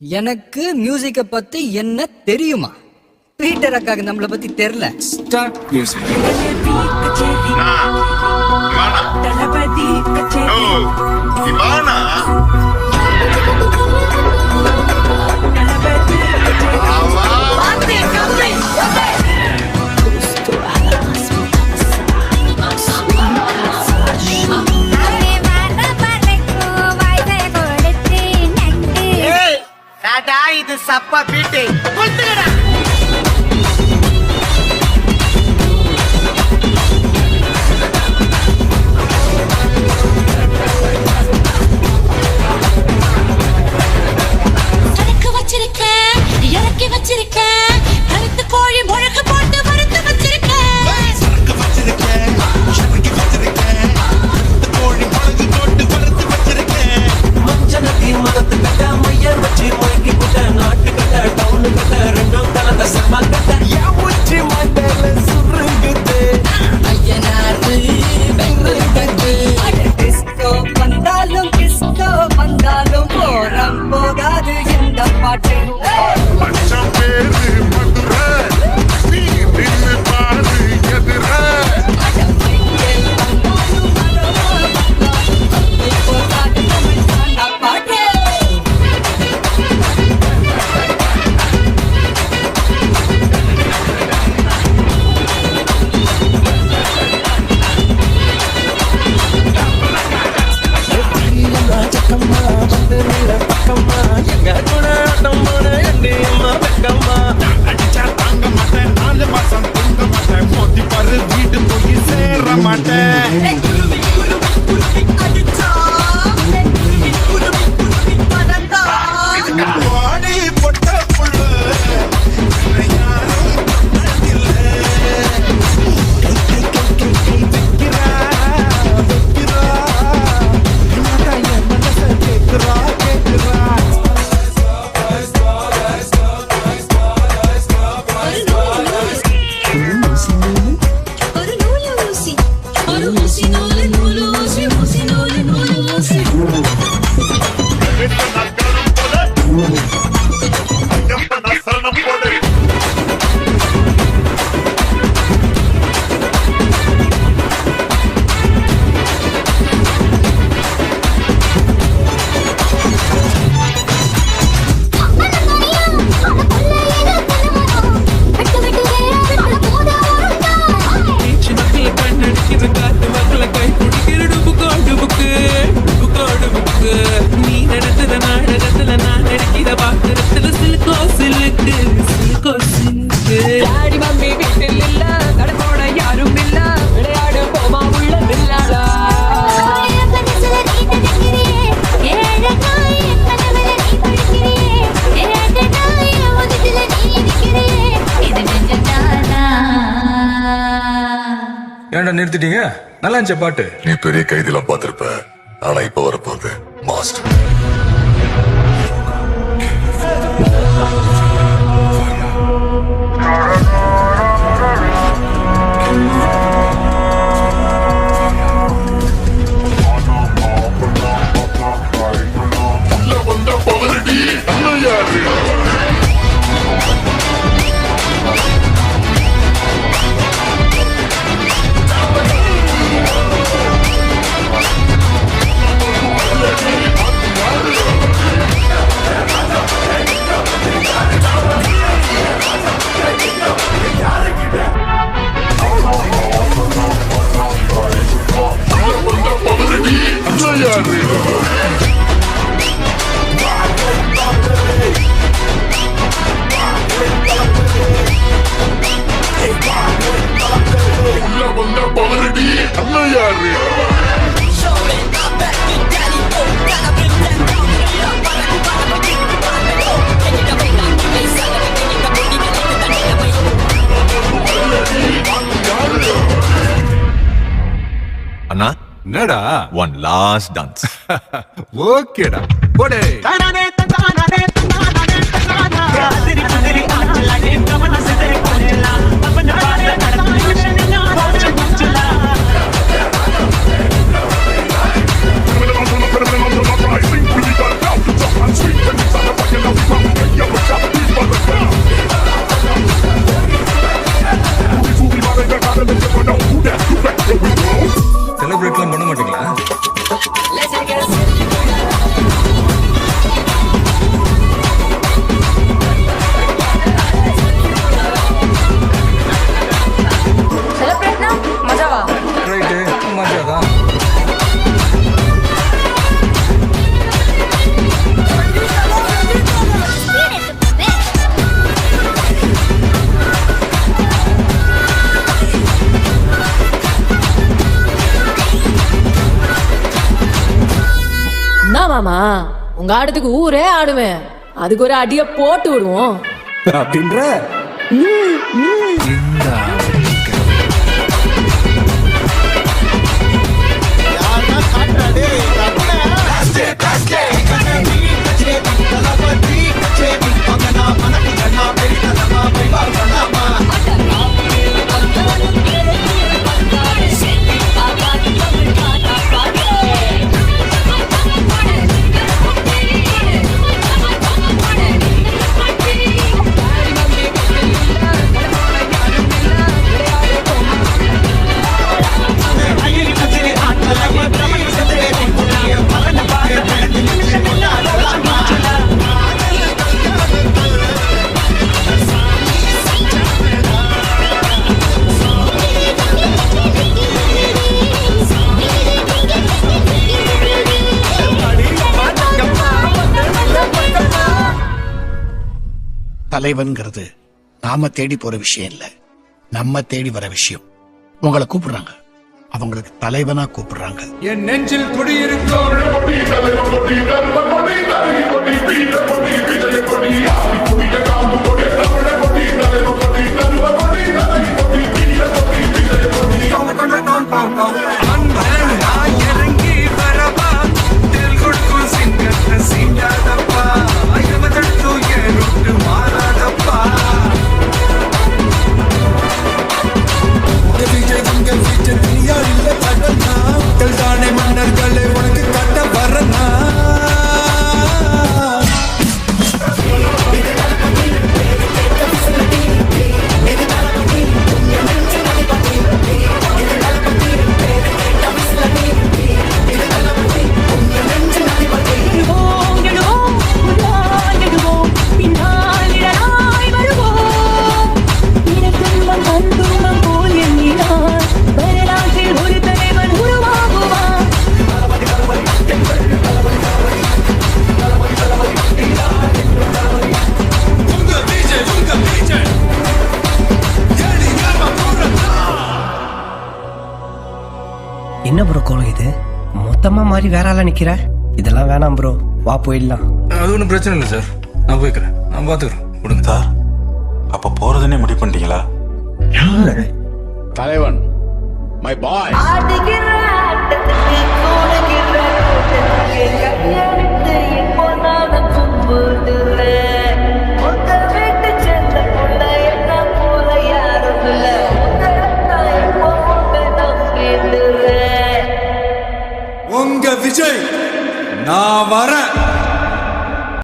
எனக்கு மியூசிக்க பத்தி என்ன தெரியுமா? பீட்டர் அக்காக்கு நம்மள பத்தி தெரியல. Start music. இது சப்பா பீட்டு கொடுத்துடா. சரக்கு வச்சிருக்கேன், இறக்கி வச்சிருக்கேன், கருத்து கோழி முழக்கு போட்டு மறுத்து வச்சிருக்கேன். சரக்கு வச்சிருக்கேன், இறக்கி வச்சிருக்கேன், கருத்து கோழி முழக்கு போட்டு மறுத்து வச்சிருக்கேன். மஞ்சனத்தி மதத்து கட்ட மையர் வச்சு மயக்கி விட்ட நாட்டு கட்ட டவுனு கட்ட ரெண்டும் கலந்த செம்ம கட்ட என் உச்சி மண்டல சுருங்குது. ஐயனாரு பெங்களூரு டிஸ்கோ வந்தாலும் டிஸ்கோ வந்தாலும் போரம் போகாது இந்த பாட்டு. லட்சம் பேரு மதுரை நீ நின்னு பாரு எதிர பாட்டு ராஜக்கம்மா வந்து நீல பக்கம்மா எங்க கூட ஆட்டம் போன எண்டி அம்மா வெக்கம்மா. அடிச்சா தாங்க மாட்டேன், 4 மாசம் தூங்க மாட்டேன், மோதி பாரு வீடு போய் சேர மாட்டேன். வாடி பொட்ட புள்ள என்னை யாரும் தொட்டதில்ல. வைக்கிறா வைக்கிறா என்னடா என் மனச கேக்குறா கேக்குறா. ஒரு நூலு ஊசி, ஒரு ஊசி நூலு நூலு ஊசி ஊசி நூலு நூலு ஊசி. பீச்சு மக்கள் கண்ணடிக்கிற காத்து மக்களை கை பிடிக்கிற டுபுக்கு டுபுக்கு. நீ நடத்துற நாடகத்துல நான் நடிக்கிற பாத்திரத்துல சிலுக்கோ சிலுக்கு சிலுக்கோ சிலுக்கு. டாடி மம்மி வீட்டில் இல்ல, கடப்போட யாரும் இல்ல, விளையாடு போமா உள்ள வில்லாடா. ஏன்டா நிறுத்திட்டீங்க? நல்லா இருந்துச்சா பாட்டு? நீ பெரிய கைதிலாம் பார்த்திருப்ப, ஆனா இப்ப வரப்போகுது மாஸ்டர். அண்ணா என்னடா? One last dance. ஓகேடா போடே. Sweet and it's on the fucking உங்க ஆட்டத்துக்கு ஊரே ஆடுவேன். அதுக்கு ஒரு அடிய போட்டு விடுவோம் அப்படின்ற யாருன்னா காட்டுறாடே தலைவன்கிறது நாம தேடி போற விஷயம் இல்ல, நம்ம தேடி வர விஷயம். உங்களை கூப்பிடுறாங்க, அவங்களுக்கு தலைவனா கூப்பிடுறாங்க. என் நெஞ்சில் குடியிருக்கும் இறங்கி வரவா தில் கொடுக்கும் சிங்கத்தை சீண்டாதப்பா ஐயமதட்டு ஏறுட்டு மாறாதப்பா தானே மன்னர்களை உனக்கு கட்ட வரனா என்ன ப்ரோ கோலம் இது? மொத்தமா மாதிரி வேற ஆளா நிக்கிற. இதெல்லாம் வேணாம் ப்ரோ, வா போயிடலாம். அது ஒன்றும் பிரச்சனை இல்லை சார், நான் போய்க்கிறேன், நான் பார்த்துக்கிறேன். விடுங்க சார். அப்ப போறதுன்னே முடிவு பண்ணிட்டீங்களா? தலைவன் மை பாய் ஆடுகிற ஆட்டத்துக்கு போடுகிற கூட்டத்துக்கு